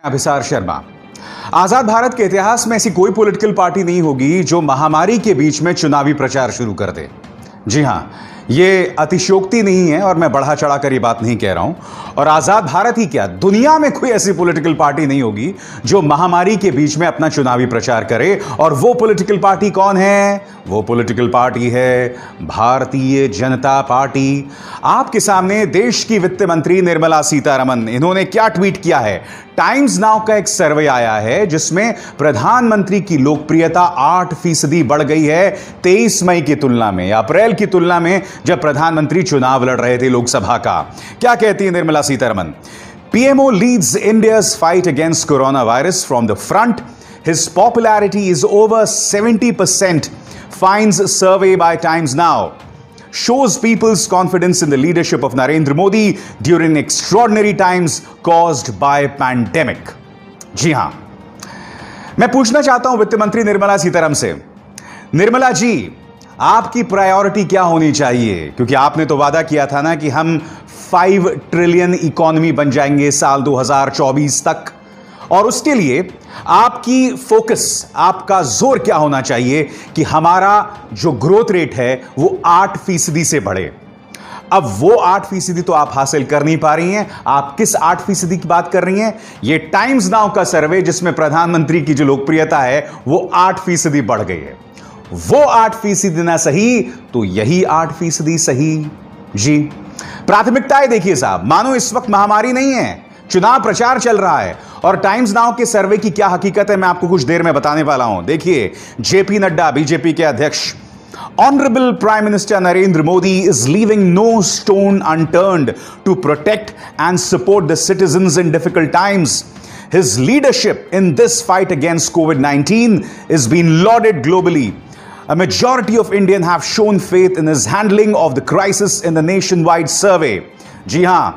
अभिसार शर्मा। आजाद भारत के इतिहास में ऐसी कोई पॉलिटिकल पार्टी नहीं होगी जो महामारी के बीच में चुनावी प्रचार शुरू कर दे। जी हां, ये अतिशयोक्ति नहीं है और मैं बढ़ा चढ़ाकर ये बात नहीं कह रहा हूं। और आजाद भारत ही क्या, दुनिया में कोई ऐसी पॉलिटिकल पार्टी नहीं होगी जो महामारी के बीच में अपना चुनावी प्रचार करे। और वो पॉलिटिकल पार्टी कौन है? वो पॉलिटिकल पार्टी है भारतीय जनता पार्टी। आपके सामने देश की वित्त मंत्री निर्मला सीतारमण, इन्होंने क्या ट्वीट किया है? टाइम्स नाउ का एक सर्वे आया है जिसमें प्रधानमंत्री की लोकप्रियता 8% बढ़ गई है 23 मई की तुलना में, अप्रैल की तुलना में, जब प्रधानमंत्री चुनाव लड़ रहे थे लोकसभा का। क्या कहती है Nirmala Sitharaman? PMO leads India's fight against coronavirus from the front. His popularity is over 70%, finds survey by Times Now. Shows people's confidence in the leadership of Narendra Modi during extraordinary times caused by pandemic. जी हां, मैं पूछना चाहता हूं वित्त मंत्री निर्मला सीतारमण से, निर्मला जी, आपकी priority क्या होनी चाहिए? क्योंकि आपने तो वादा किया था ना कि हम 5 ट्रिलियन इकोनॉमी बन जाएंगे साल 2024 तक, और उसके लिए आपकी फोकस, आपका जोर क्या होना चाहिए कि हमारा जो ग्रोथ रेट है वो 8% से बढ़े। अब वो 8% तो आप हासिल कर नहीं पा रही हैं। आप किस 8% की बात कर रही हैं? ये टाइम्स नाउ का सर्वे जिसमें प्रधानमंत्री की जो लोकप्रियता है वो 8% बढ़ गई है। वो 8% ना सही तो यही 8% सही। जी, प्राथमिकताएं देखिए साहब, मानो इस वक्त महामारी नहीं है, चुनाव प्रचार चल रहा है। और टाइम्स नाउ के सर्वे की क्या हकीकत है मैं आपको कुछ देर में बताने वाला हूं। देखिए, जेपी नड्डा, बीजेपी के अध्यक्ष, Honorable Prime Minister Narendra Modi is leaving no stone unturned to protect and support the citizens in difficult times. His leadership in this fight against COVID-19 is being lauded globally. A majority of Indians have shown faith in his handling of the crisis in the nationwide survey. जी हां,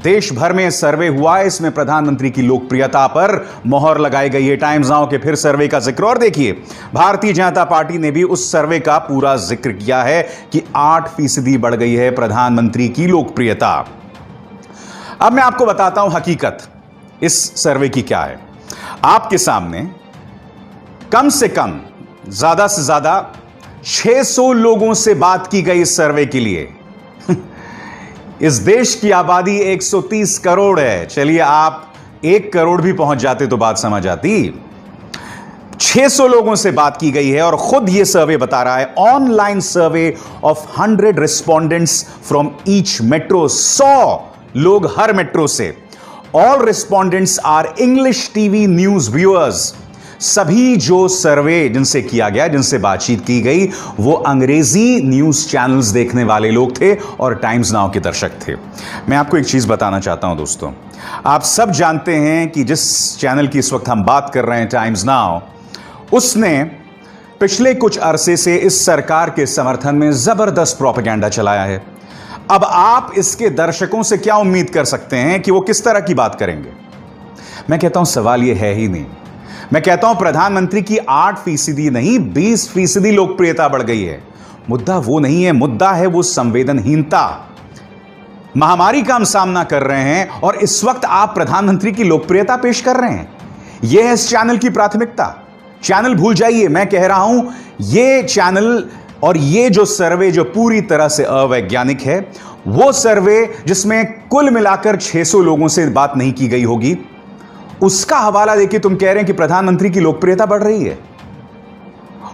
देश भर में सर्वे हुआ है, इसमें प्रधानमंत्री की लोकप्रियता पर मोहर लगाई गई है। टाइम्स नाउ के फिर सर्वे का जिक्र, और देखिए भारतीय जनता पार्टी ने भी उस सर्वे का पूरा जिक्र किया है कि 8% बढ़ गई है प्रधानमंत्री की लोकप्रियता। अब मैं आपको बताता हूं हकीकत इस सर्वे की क्या है। आपके सामने कम से कम, ज्यादा से ज्यादा 600 लोगों से बात की गई इस सर्वे के लिए। इस देश की आबादी 130 करोड़ है। चलिए आप 1 करोड़ भी पहुंच जाते तो बात समझ आती। 600 लोगों से बात की गई है और खुद यह सर्वे बता रहा है, online survey of 100 respondents from each metro, 100 लोग हर मेट्रो से। All respondents are English TV news viewers. सभी जो सर्वे जिनसे किया गया, जिनसे बातचीत की गई, वो अंग्रेजी न्यूज चैनल्स देखने वाले लोग थे और टाइम्स नाउ के दर्शक थे। मैं आपको एक चीज बताना चाहता हूं दोस्तों, आप सब जानते हैं कि जिस चैनल की इस वक्त हम बात कर रहे हैं, टाइम्स नाउ, उसने पिछले कुछ अरसे से इस सरकार के समर्थन में जबरदस्त प्रोपेगेंडा चलाया है। अब आप इसके दर्शकों से क्या उम्मीद कर सकते हैं कि वो किस तरह की बात करेंगे? मैं कहता हूं सवाल यह है ही नहीं। मैं कहता हूं प्रधानमंत्री की 8% नहीं 20% लोकप्रियता बढ़ गई है। मुद्दा वो नहीं है, मुद्दा है वो संवेदनहीनता। महामारी का हम सामना कर रहे हैं और इस वक्त आप प्रधानमंत्री की लोकप्रियता पेश कर रहे हैं। यह है इस चैनल की प्राथमिकता। चैनल भूल जाइए, मैं कह रहा हूं यह चैनल और यह जो सर्वे जो पूरी तरह से अवैज्ञानिक है, वो सर्वे जिसमें कुल मिलाकर 600 लोगों से बात नहीं की गई होगी, उसका हवाला देके तुम कह रहे हैं कि प्रधानमंत्री की लोकप्रियता बढ़ रही है।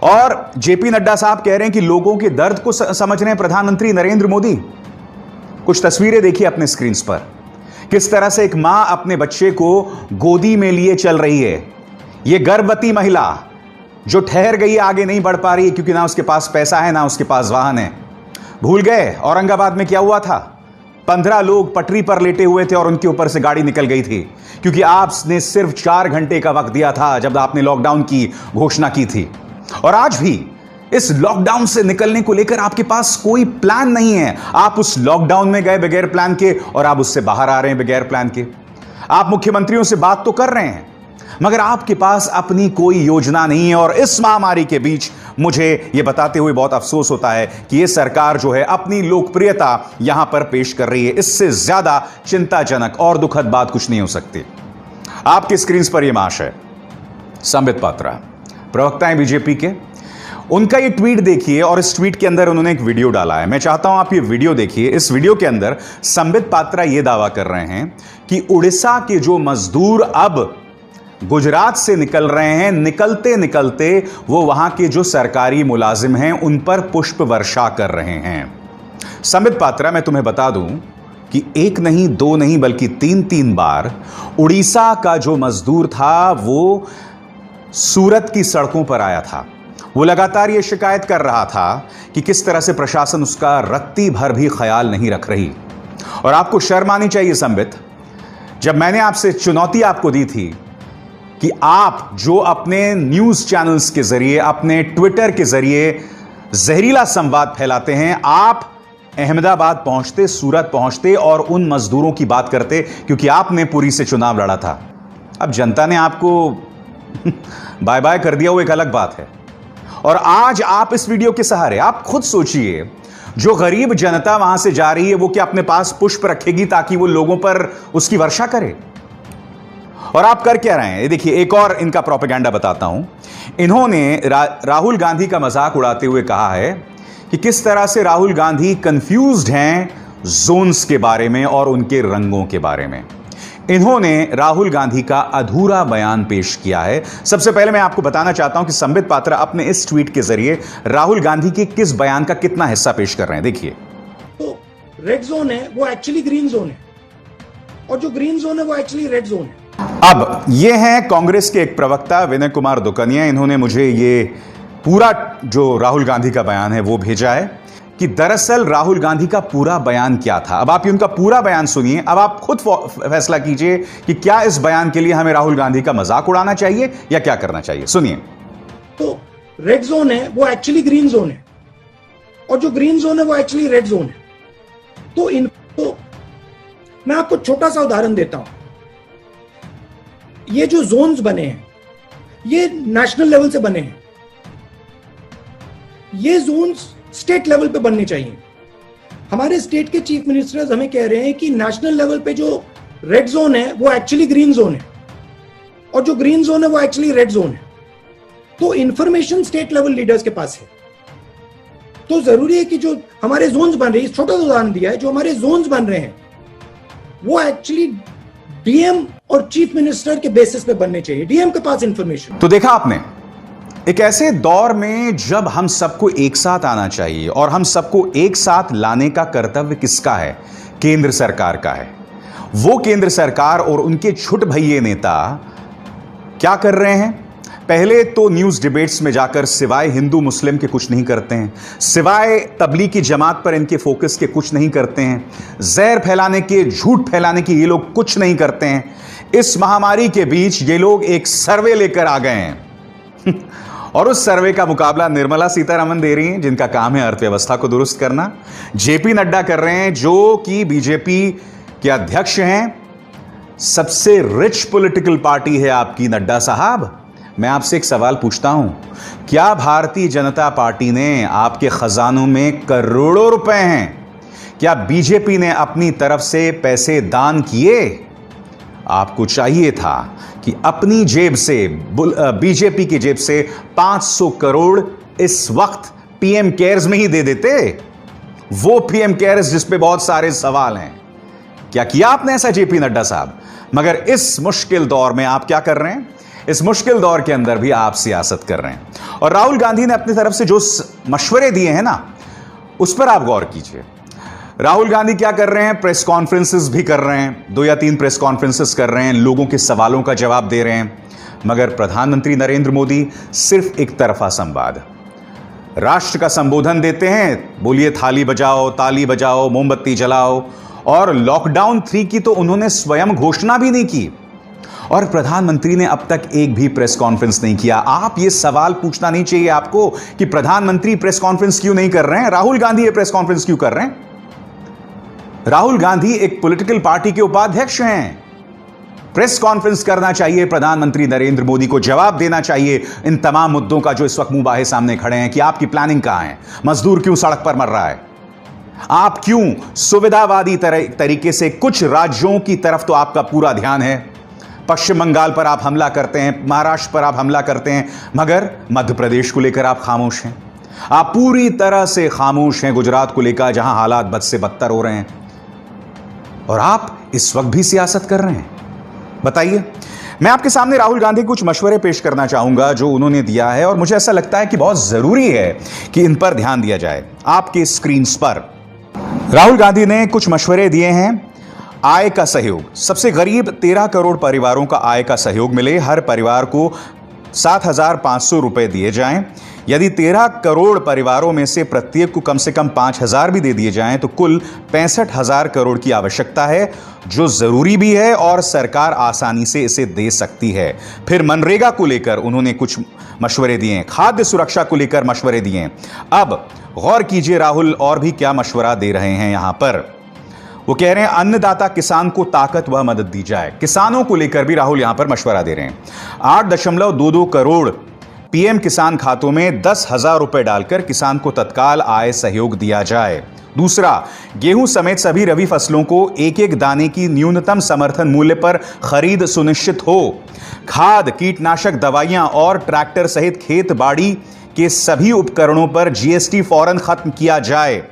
और जेपी नड्डा साहब कह रहे हैं कि लोगों के दर्द को समझ रहे हैं प्रधानमंत्री नरेंद्र मोदी। कुछ तस्वीरें देखिए अपने स्क्रीन पर, किस तरह से एक मां अपने बच्चे को गोदी में लिए चल रही है। यह गर्भवती महिला जो ठहर गई, आगे नहीं बढ़ पा रही है क्योंकि ना उसके पास पैसा है, ना उसके पास वाहन है। भूल गए औरंगाबाद में क्या हुआ था? 15 लोग पटरी पर लेटे हुए थे और उनके ऊपर से गाड़ी निकल गई थी क्योंकि आपने सिर्फ 4 घंटे का वक्त दिया था जब आपने लॉकडाउन की घोषणा की थी। और आज भी इस लॉकडाउन से निकलने को लेकर आपके पास कोई प्लान नहीं है। आप उस लॉकडाउन में गए बगैर प्लान के और आप उससे बाहर आ रहे हैं बगैर प्लान के। आप मुख्यमंत्रियों से बात तो कर रहे हैं मगर आपके पास अपनी कोई योजना नहीं है। और इस महामारी के बीच मुझे यह बताते हुए बहुत अफसोस होता है कि यह सरकार जो है अपनी लोकप्रियता यहां पर पेश कर रही है। इससे ज्यादा चिंताजनक और दुखद बात कुछ नहीं हो सकती। आपकी स्क्रीन पर यह महाशय संबित पात्रा, प्रवक्ता हैं बीजेपी के। उनका ये ट्वीट देखिए और इस ट्वीट के अंदर उन्होंने एक वीडियो डाला है। मैं चाहता हूं आप ये वीडियो देखिए। इस वीडियो के अंदर संबित पात्रा ये दावा कर रहे हैं कि उड़ीसा के जो मजदूर अब गुजरात से निकल रहे हैं, निकलते निकलते वो वहां के जो सरकारी मुलाजिम हैं उन पर पुष्प वर्षा कर रहे हैं। संबित पात्रा, मैं तुम्हें बता दूं कि एक नहीं, दो नहीं, बल्कि तीन बार उड़ीसा का जो मजदूर था वो सूरत की सड़कों पर आया था। वो लगातार ये शिकायत कर रहा था कि किस तरह से प्रशासन उसका रत्ती भर भी ख्याल नहीं रख रही। और आपको शर्म आनी चाहिए संबित, जब मैंने आपसे चुनौती आपको दी थी कि आप जो अपने न्यूज चैनल्स के जरिए, अपने ट्विटर के जरिए जहरीला संवाद फैलाते हैं, आप अहमदाबाद पहुंचते, सूरत पहुंचते और उन मजदूरों की बात करते, क्योंकि आपने पुरी से चुनाव लड़ा था। अब जनता ने आपको बाय बाय कर दिया, वो एक अलग बात है। और आज आप इस वीडियो के सहारे, आप खुद सोचिए, जो गरीब जनता वहां से जा रही है वो क्या अपने पास पुष्प रखेगी ताकि वो लोगों पर उसकी वर्षा करे? और आप कर क्या रहे हैं? ये देखिए, एक और इनका प्रोपेगेंडा बताता हूं। इन्होंने राहुल गांधी का मजाक उड़ाते हुए कहा है कि किस तरह से राहुल गांधी कंफ्यूज्ड हैं जोन्स के बारे में और उनके रंगों के बारे में। इन्होंने राहुल गांधी का अधूरा बयान पेश किया है। सबसे पहले मैं आपको बताना चाहता हूं कि संबित पात्रा अपने इस ट्वीट के जरिए राहुल गांधी के किस बयान का कितना हिस्सा पेश कर रहे हैं, देखिए। तो रेड जोन है वो एक्चुअली ग्रीन जोन है, और जो ग्रीन जोन है वो एक्चुअली रेड जोन है। अब ये हैं कांग्रेस के एक प्रवक्ता विनय कुमार दुकनिया। इन्होंने मुझे ये पूरा जो राहुल गांधी का बयान है वो भेजा है कि दरअसल राहुल गांधी का पूरा बयान क्या था। अब आप उनका पूरा बयान सुनिए। अब आप खुद फैसला कीजिए कि क्या इस बयान के लिए हमें राहुल गांधी का मजाक उड़ाना चाहिए या क्या करना चाहिए। सुनिए। तो रेड जोन है वो एक्चुअली ग्रीन जोन है, और जो ग्रीन जोन है वो एक्चुअली रेड जोन है। तो मैं आपको छोटा सा उदाहरण देता हूं। ये जो जोन्स बने हैं ये नेशनल लेवल से बने हैं। ये जोन्स स्टेट लेवल पे बनने चाहिए। हमारे स्टेट के चीफ मिनिस्टर्स हमें कह रहे हैं कि नेशनल लेवल पे जो रेड जोन है वो एक्चुअली ग्रीन जोन है, और जो ग्रीन जोन है वो एक्चुअली रेड जोन है। तो इंफॉर्मेशन स्टेट लेवल लीडर्स के पास है। तो जरूरी है कि जो हमारे जोन्स बन रहे हैं, छोटा सा उदाहरण दिया है, जो हमारे जोन्स बन रहे हैं वो एक्चुअली डीएम और चीफ मिनिस्टर के बेसिस पे बनने चाहिए। डीएम के पास इंफॉर्मेशन। तो देखा आपने, एक ऐसे दौर में जब हम सबको एक साथ आना चाहिए और हम सबको एक साथ लाने का कर्तव्य किसका है? केंद्र सरकार का है। वो केंद्र सरकार और उनके छुट भैये नेता क्या कर रहे हैं? पहले तो न्यूज डिबेट्स में जाकर सिवाय हिंदू मुस्लिम के कुछ नहीं करते हैं, सिवाय तबलीगी जमात पर इनके फोकस के कुछ नहीं करते हैं, जहर फैलाने के, झूठ फैलाने के ये लोग कुछ नहीं करते हैं। इस महामारी के बीच ये लोग एक सर्वे लेकर आ गए हैं और उस सर्वे का मुकाबला निर्मला सीतारमण दे रही हैं, जिनका काम है अर्थव्यवस्था को दुरुस्त करना। जेपी नड्डा कर रहे हैं, जो कि बीजेपी के अध्यक्ष हैं। सबसे रिच पॉलिटिकल पार्टी है आपकी नड्डा साहब। मैं आपसे एक सवाल पूछता हूं, क्या भारतीय जनता पार्टी ने आपके खजानों में करोड़ों रुपए हैं? क्या बीजेपी ने अपनी तरफ से पैसे दान किए? आपको चाहिए था कि अपनी जेब से, बीजेपी की जेब से 500 करोड़ इस वक्त पीएम केयर्स में ही दे देते। वो पीएम केयर्स जिस पे बहुत सारे सवाल हैं। क्या किया आपने ऐसा जेपी नड्डा साहब? मगर इस मुश्किल दौर में आप क्या कर रहे हैं? इस मुश्किल दौर के अंदर भी आप सियासत कर रहे हैं। और राहुल गांधी ने अपनी तरफ से जो मशवरे दिए हैं ना, उस पर आप गौर कीजिए। राहुल गांधी क्या कर रहे हैं? प्रेस कॉन्फ्रेंसेस भी कर रहे हैं, 2 या 3 प्रेस कॉन्फ्रेंसेस कर रहे हैं, लोगों के सवालों का जवाब दे रहे हैं। मगर प्रधानमंत्री नरेंद्र मोदी सिर्फ एक तरफा संवाद, राष्ट्र का संबोधन देते हैं, बोलिए थाली बजाओ, ताली बजाओ, मोमबत्ती जलाओ। और लॉकडाउन 3 की तो उन्होंने स्वयं घोषणा भी नहीं की, और प्रधानमंत्री ने अब तक एक भी प्रेस कॉन्फ्रेंस नहीं किया। आप ये सवाल पूछना नहीं चाहिए आपको कि प्रधानमंत्री प्रेस कॉन्फ्रेंस क्यों नहीं कर रहे हैं, राहुल गांधी ये प्रेस कॉन्फ्रेंस क्यों कर रहे हैं? राहुल गांधी एक पॉलिटिकल पार्टी के उपाध्यक्ष हैं। प्रेस कॉन्फ्रेंस करना चाहिए, प्रधानमंत्री नरेंद्र मोदी को जवाब देना चाहिए इन तमाम मुद्दों का जो इस वक्त मुंह बाहे सामने खड़े हैं कि आपकी प्लानिंग कहां है? मजदूर क्यों सड़क पर मर रहा है? आप क्यों सुविधावादी तरीके से, कुछ राज्यों की तरफ तो आपका पूरा ध्यान है, पश्चिम बंगाल पर आप हमला करते हैं, महाराष्ट्र पर आप हमला करते हैं, मगर मध्य प्रदेश को लेकर आप खामोश हैं। आप पूरी तरह से खामोश हैं गुजरात को लेकर, जहां हालात बद से बदतर हो रहे हैं, और आप इस वक्त भी सियासत कर रहे हैं। बताइए, मैं आपके सामने राहुल गांधी कुछ मशवरे पेश करना चाहूंगा जो उन्होंने दिया है, और मुझे ऐसा लगता है कि बहुत जरूरी है कि इन पर ध्यान दिया जाए। आपके स्क्रीन पर राहुल गांधी ने कुछ मशवरे दिए हैं। आय का सहयोग, सबसे गरीब 13 करोड़ परिवारों का आय का सहयोग मिले, हर परिवार को 7,500 रुपए दिए जाएं। यदि 13 करोड़ परिवारों में से प्रत्येक को कम से कम 5,000 भी दे दिए जाएं तो कुल 65,000 करोड़ की आवश्यकता है, जो जरूरी भी है और सरकार आसानी से इसे दे सकती है। फिर मनरेगा को लेकर उन्होंने कुछ मशवरे दिए हैं, खाद्य सुरक्षा को लेकर मशवरे दिए हैं। अब गौर कीजिए राहुल और भी क्या मशवरा दे रहे हैं। यहां पर वो कह रहे हैं अन्नदाता किसान को ताकत व मदद दी जाए। किसानों को लेकर भी राहुल यहां पर मशवरा दे रहे हैं। 8.22 करोड़ पीएम किसान खातों में 10,000 रुपए डालकर किसान को तत्काल आय सहयोग दिया जाए। दूसरा, गेहूं समेत सभी रबी फसलों को एक एक दाने की न्यूनतम समर्थन मूल्य पर खरीद सुनिश्चित हो। खाद, कीटनाशक दवाइयां और ट्रैक्टर सहित खेत बाड़ी के सभी उपकरणों पर जीएसटी फौरन खत्म किया जाए।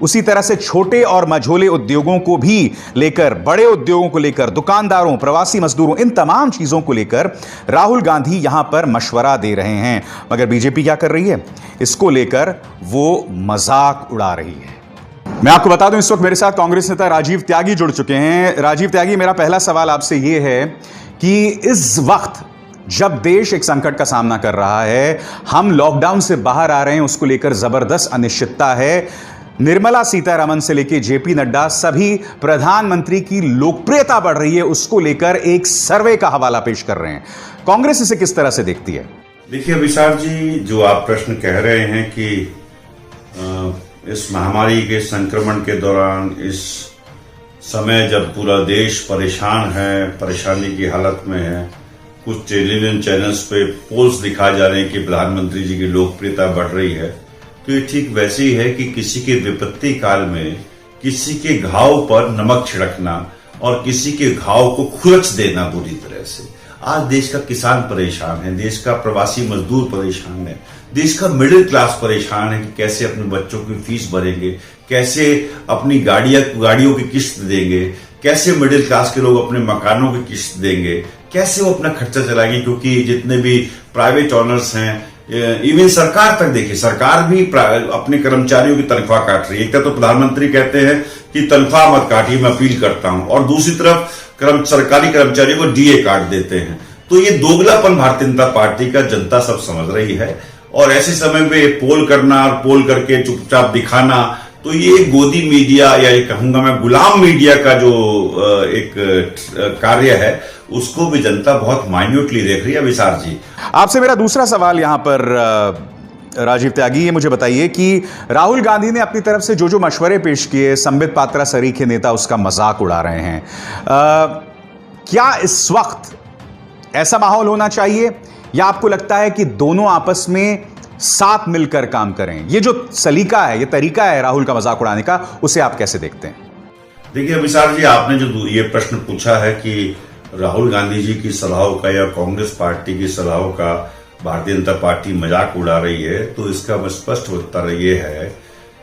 उसी तरह से छोटे और मझोले उद्योगों को भी लेकर, बड़े उद्योगों को लेकर, दुकानदारों, प्रवासी मजदूरों, इन तमाम चीजों को लेकर राहुल गांधी यहां पर मशवरा दे रहे हैं। मगर बीजेपी क्या कर रही है? इसको लेकर वो मजाक उड़ा रही है। मैं आपको बता दूं, इस वक्त मेरे साथ कांग्रेस नेता राजीव त्यागी जुड़ चुके हैं। राजीव त्यागी, मेरा पहला सवाल आपसे यह है कि इस वक्त जब देश एक संकट का सामना कर रहा है, हम लॉकडाउन से बाहर आ रहे हैं, उसको लेकर जबरदस्त अनिश्चितता है। निर्मला सीतारमण से लेकर जेपी नड्डा, सभी प्रधानमंत्री की लोकप्रियता बढ़ रही है, उसको लेकर एक सर्वे का हवाला पेश कर रहे हैं। कांग्रेस इसे किस तरह से देखती है? देखिए विशाल जी, जो आप प्रश्न कह रहे हैं कि इस महामारी के संक्रमण के दौरान, इस समय जब पूरा देश परेशान है, परेशानी की हालत में है, कुछ टेलीविजन चैनल्स पे पोल्स दिखाए जा रहे हैं कि प्रधानमंत्री जी की लोकप्रियता बढ़ रही है, तो ये ठीक वैसे ही है कि किसी के विपत्ति काल में किसी के घाव पर नमक छिड़कना और किसी के घाव को खुरच देना बुरी तरह से। आज देश का किसान परेशान है, देश का प्रवासी मजदूर परेशान है, देश का मिडिल क्लास परेशान है कि कैसे अपने बच्चों की फीस भरेंगे, कैसे अपनी गाड़ियों की किस्त देंगे, कैसे मिडिल क्लास के लोग अपने मकानों की किस्त देंगे, कैसे वो अपना खर्चा चलाएंगे। क्योंकि जितने भी प्राइवेट ऑनर्स हैं, इवन सरकार तक, देखिए सरकार भी अपने कर्मचारियों की तनख्वाह काट रही है। एक तो प्रधानमंत्री कहते हैं कि तनख्वाह मत काटिए, मैं अपील करता हूं, और दूसरी तरफ सरकारी कर्मचारियों को डीए काट देते हैं। तो ये दोगलापन भारतीय जनता पार्टी का जनता सब समझ रही है, और ऐसे समय में पोल करना और पोल करके चुपचाप दिखाना, तो ये गोदी मीडिया, या ये कहूंगा मैं गुलाम मीडिया का जो एक कार्य है, उसको भी जनता बहुत माइन्यूटली देख रही है। विशाल जी, आपसे मेरा दूसरा सवाल यहां पर राजीव त्यागी, ये मुझे बताइए कि राहुल गांधी ने अपनी तरफ से जो जो मशवरे पेश किए, संबित पात्रा सरीखे नेता उसका मजाक उड़ा रहे हैं। क्या इस वक्त ऐसा माहौल होना चाहिए, या आपको लगता है कि दोनों आपस में साथ मिलकर काम करें? ये जो सलीका है, ये तरीका है राहुल का मजाक उड़ाने का, उसे आप कैसे देखते हैं? देखिए विशाल जी, आपने जो ये प्रश्न पूछा है कि राहुल गांधी जी की सलाहों का या कांग्रेस पार्टी की सलाहों का भारतीय जनता पार्टी मजाक उड़ा रही है, तो इसका स्पष्ट उत्तर ये है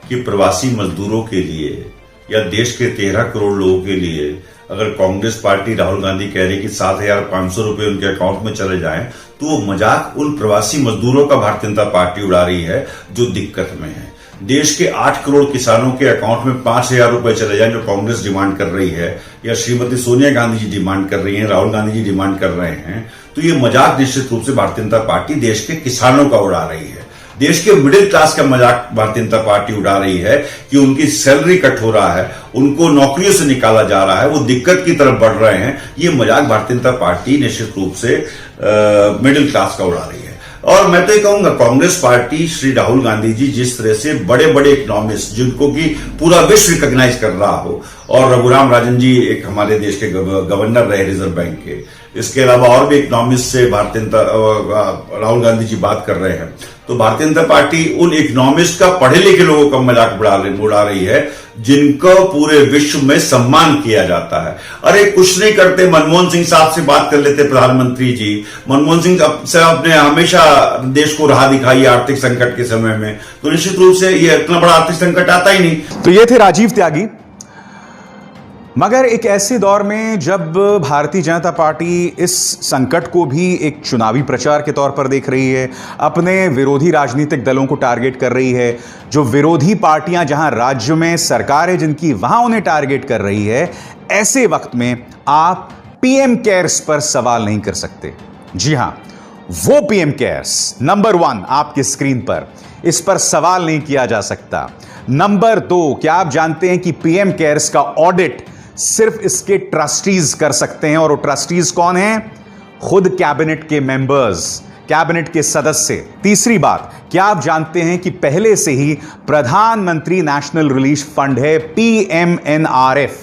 कि प्रवासी मजदूरों के लिए या देश के 13 करोड़ लोगों के लिए अगर कांग्रेस पार्टी, राहुल गांधी कह रही कि 7,500 रुपए उनके अकाउंट में चले जाएं, तो वो मजाक उन प्रवासी मजदूरों का भारतीय जनता पार्टी उड़ा रही है जो दिक्कत में है। देश के 8 करोड़ किसानों के अकाउंट में 5,000 रुपए चले जाएं, जो कांग्रेस डिमांड कर रही है, या श्रीमती सोनिया गांधी जी डिमांड कर रही हैं, राहुल गांधी जी डिमांड कर रहे हैं, तो ये मजाक निश्चित रूप से भारतीय जनता पार्टी देश के किसानों का उड़ा रही है। देश के मिडिल क्लास का मजाक भारतीय जनता पार्टी उड़ा रही है कि उनकी सैलरी कट हो रहा है, उनको नौकरियों से निकाला जा रहा है, वो दिक्कत की तरफ बढ़ रहे हैं। ये मजाक भारतीय जनता पार्टी निश्चित रूप से मिडिल क्लास का उड़ा रही है। और मैं तो ये कहूंगा, कांग्रेस पार्टी, श्री राहुल गांधी जी जिस तरह से बड़े बड़े इकोनॉमिस्ट, जिनको कि पूरा विश्व रिकॉग्नाइज कर रहा हो, और रघुराम राजन जी एक हमारे देश के गवर्नर रहे रिजर्व बैंक के, इसके अलावा और भी इकोनॉमिस्ट से राहुल गांधी जी बात कर रहे हैं, तो भारतीय जनता पार्टी उन इकोनॉमिस्ट का, पढ़े लिखे लोगों का मजाक उड़ा रही है जिनको पूरे विश्व में सम्मान किया जाता है। अरे कुछ नहीं करते, मनमोहन सिंह साहब से बात कर लेते प्रधानमंत्री जी। मनमोहन सिंह साहब ने हमेशा देश को राह दिखाई आर्थिक संकट के समय में, तो निश्चित रूप से ये इतना बड़ा आर्थिक संकट आता ही नहीं। तो ये थे राजीव त्यागी। मगर एक ऐसे दौर में जब भारतीय जनता पार्टी इस संकट को भी एक चुनावी प्रचार के तौर पर देख रही है, अपने विरोधी राजनीतिक दलों को टारगेट कर रही है, जो विरोधी पार्टियां जहां राज्य में सरकार है जिनकी, वहां उन्हें टारगेट कर रही है, ऐसे वक्त में आप पीएम केयर्स पर सवाल नहीं कर सकते। जी हां, वो पीएम केयर्स नंबर 1 आपकी स्क्रीन पर, इस पर सवाल नहीं किया जा सकता। नंबर 2, क्या आप जानते हैं कि पीएम केयर्स का ऑडिट सिर्फ इसके ट्रस्टीज कर सकते हैं, और वो ट्रस्टीज कौन हैं? खुद कैबिनेट के मेंबर्स, कैबिनेट के सदस्य। तीसरी बात, क्या आप जानते हैं कि पहले से ही प्रधानमंत्री नेशनल रिलीफ फंड है पीएमएनआरएफ,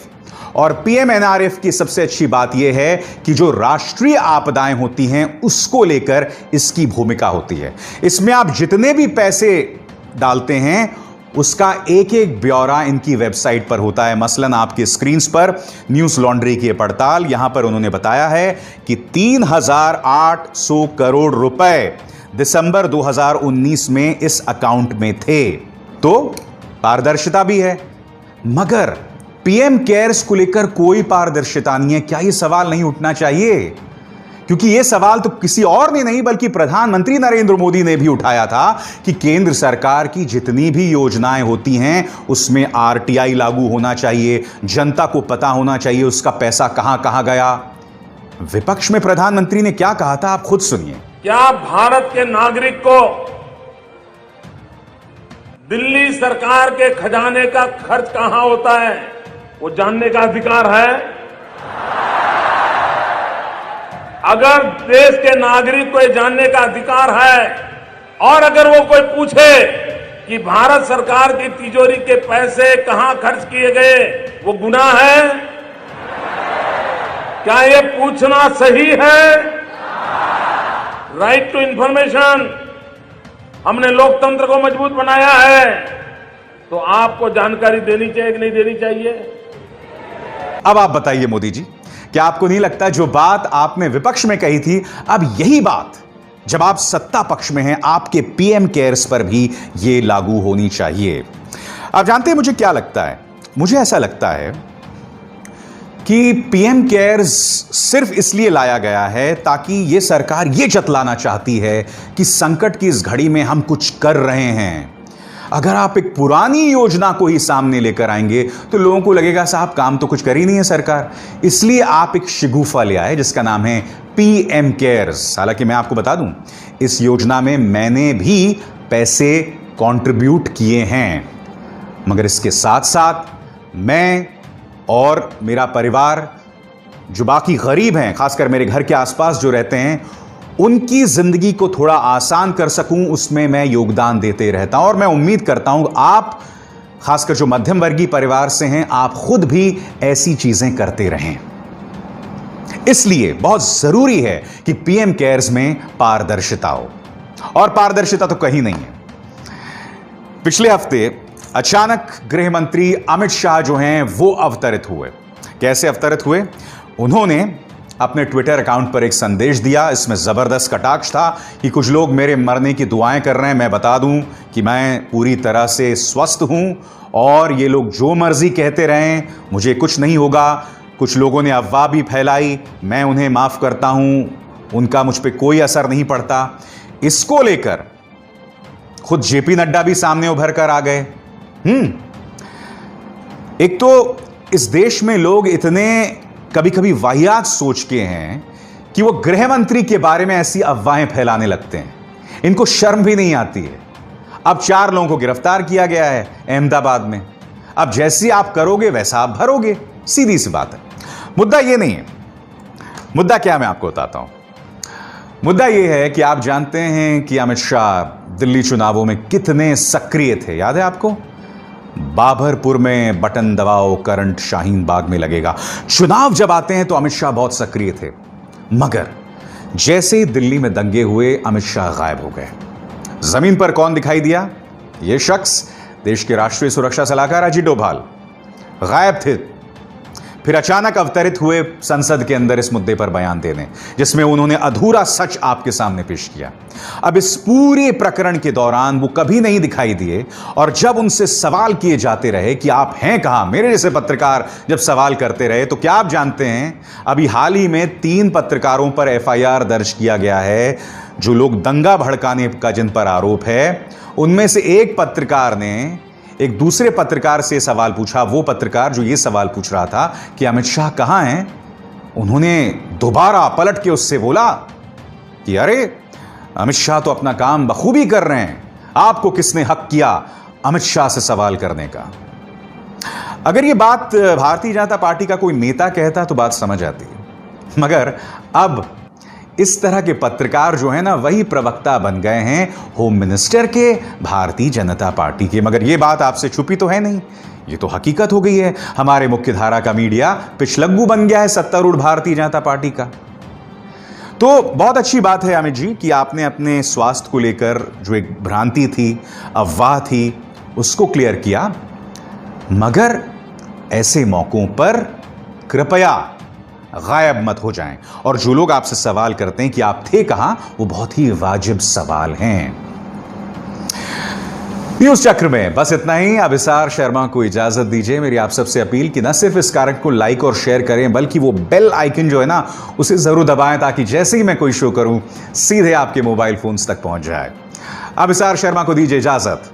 और पीएमएनआरएफ की सबसे अच्छी बात यह है कि जो राष्ट्रीय आपदाएं होती हैं उसको लेकर इसकी भूमिका होती है। इसमें आप जितने भी पैसे डालते हैं उसका एक एक ब्यौरा इनकी वेबसाइट पर होता है। मसलन आपकी स्क्रीन पर न्यूज लॉन्ड्री की पड़ताल, यहां पर उन्होंने बताया है कि 3,800 करोड़ रुपए दिसंबर 2019 में इस अकाउंट में थे। तो पारदर्शिता भी है, मगर पीएम केयर्स को लेकर कोई पारदर्शिता नहीं है। क्या यह सवाल नहीं उठना चाहिए? क्योंकि यह सवाल तो किसी और ने नहीं बल्कि प्रधानमंत्री नरेंद्र मोदी ने भी उठाया था कि केंद्र सरकार की जितनी भी योजनाएं होती हैं उसमें आरटीआई लागू होना चाहिए, जनता को पता होना चाहिए उसका पैसा कहां कहां गया। विपक्ष में प्रधानमंत्री ने क्या कहा था, आप खुद सुनिए। क्या भारत के नागरिक को दिल्ली सरकार के खजाने का खर्च कहां होता है वो जानने का अधिकार है? अगर देश के नागरिक को ये जानने का अधिकार है, और अगर वो कोई पूछे कि भारत सरकार की तिजोरी के पैसे कहां खर्च किए गए, वो गुनाह है? क्या ये पूछना सही है? राइट टू इंफॉर्मेशन, हमने लोकतंत्र को मजबूत बनाया है, तो आपको जानकारी देनी चाहिए कि नहीं देनी चाहिए? अब आप बताइए मोदी जी, क्या आपको नहीं लगता जो बात आपने विपक्ष में कही थी, अब यही बात जब आप सत्ता पक्ष में हैं आपके पीएम केयर्स पर भी यह लागू होनी चाहिए? आप जानते हैं मुझे क्या लगता है? मुझे ऐसा लगता है कि पीएम केयर्स सिर्फ इसलिए लाया गया है ताकि यह सरकार यह जतलाना चाहती है कि संकट की इस घड़ी में हम कुछ कर रहे हैं। अगर आप एक पुरानी योजना को ही सामने लेकर आएंगे तो लोगों को लगेगा साहब काम तो कुछ कर ही नहीं है सरकार, इसलिए आप एक शिगुफा ले आए जिसका नाम है पीएम केयर्स। हालांकि मैं आपको बता दूं, इस योजना में मैंने भी पैसे कंट्रीब्यूट किए हैं, मगर इसके साथ साथ मैं और मेरा परिवार जो बाकी गरीब हैं, खासकर मेरे घर के आसपास जो रहते हैं, उनकी जिंदगी को थोड़ा आसान कर सकूं उसमें मैं योगदान देते रहता हूं। और मैं उम्मीद करता हूं आप, खासकर जो मध्यम वर्गीय परिवार से हैं, आप खुद भी ऐसी चीजें करते रहें। इसलिए बहुत जरूरी है कि पीएम केयर्स में पारदर्शिता हो, और पारदर्शिता तो कहीं नहीं है। पिछले हफ्ते अचानक गृह मंत्री अमित शाह जो हैं वो अवतरित हुए। कैसे अवतरित हुए? उन्होंने अपने ट्विटर अकाउंट पर एक संदेश दिया। इसमें जबरदस्त कटाक्ष था कि कुछ लोग मेरे मरने की दुआएं कर रहे हैं। मैं बता दूं कि मैं पूरी तरह से स्वस्थ हूं और ये लोग जो मर्जी कहते रहें, मुझे कुछ नहीं होगा। कुछ लोगों ने अफवाह भी फैलाई, मैं उन्हें माफ करता हूं, उनका मुझ पर कोई असर नहीं पड़ता। इसको लेकर खुद जेपी नड्डा भी सामने उभर कर आ गए। एक तो इस देश में लोग इतने कभी कभी वाहियात सोच के हैं कि वो गृह मंत्री के बारे में ऐसी अफवाहें फैलाने लगते हैं, इनको शर्म भी नहीं आती है। अब 4 लोगों को गिरफ्तार किया गया है अहमदाबाद में। अब जैसी आप करोगे वैसा आप भरोगे, सीधी सी बात है। मुद्दा ये नहीं है। मुद्दा क्या, मैं आपको बताता हूं। मुद्दा यह है कि आप जानते हैं कि अमित शाह दिल्ली चुनावों में कितने सक्रिय थे। याद है आपको? बाबरपुर में बटन दबाओ करंट शाहीन बाग में लगेगा। चुनाव जब आते हैं तो अमित शाह बहुत सक्रिय थे, मगर जैसे ही दिल्ली में दंगे हुए अमित शाह गायब हो गए। जमीन पर कौन दिखाई दिया? यह शख्स देश के राष्ट्रीय सुरक्षा सलाहकार अजीत डोभाल। गायब थे, फिर अचानक अवतरित हुए संसद के अंदर इस मुद्दे पर बयान देने, जिसमें उन्होंने अधूरा सच आपके सामने पेश किया। अब इस पूरे प्रकरण के दौरान वो कभी नहीं दिखाई दिए, और जब उनसे सवाल किए जाते रहे कि आप हैं कहां, मेरे जैसे पत्रकार जब सवाल करते रहे, तो क्या आप जानते हैं अभी हाल ही में 3 पत्रकारों पर एफआईआर दर्ज किया गया है, जो लोग दंगा भड़काने का जिन पर आरोप है। उनमें से एक पत्रकार ने एक दूसरे पत्रकार से सवाल पूछा, वो पत्रकार जो ये सवाल पूछ रहा था कि अमित शाह कहां हैं, उन्होंने दोबारा पलट के उससे बोला कि अरे अमित शाह तो अपना काम बखूबी कर रहे हैं, आपको किसने हक किया अमित शाह से सवाल करने का। अगर ये बात भारतीय जनता पार्टी का कोई नेता कहता तो बात समझ आती, मगर अब इस तरह के पत्रकार जो है ना, वही प्रवक्ता बन गए हैं होम मिनिस्टर के, भारतीय जनता पार्टी के। मगर ये बात आपसे छुपी तो है नहीं, ये तो हकीकत हो गई है। हमारे मुख्यधारा का मीडिया पिछलग्गू बन गया है सत्तारूढ़ भारतीय जनता पार्टी का। तो बहुत अच्छी बात है अमित जी कि आपने अपने स्वास्थ्य को लेकर जो एक भ्रांति थी, अफवाह थी, उसको क्लियर किया। मगर ऐसे मौकों पर कृपया गायब मत हो जाएं, और जो लोग आपसे सवाल करते हैं कि आप थे कहां, वो बहुत ही वाजिब सवाल हैं। न्यूज चक्र में बस इतना ही। अभिसार शर्मा को इजाजत दीजिए। मेरी आप सबसे अपील कि न सिर्फ इस कार्यक्रम को लाइक और शेयर करें, बल्कि वो बेल आइकन जो है ना, उसे जरूर दबाएं, ताकि जैसे ही मैं कोई शो करूं सीधे आपके मोबाइल फोन्स तक पहुंच जाए। अभिसार शर्मा को दीजिए इजाजत।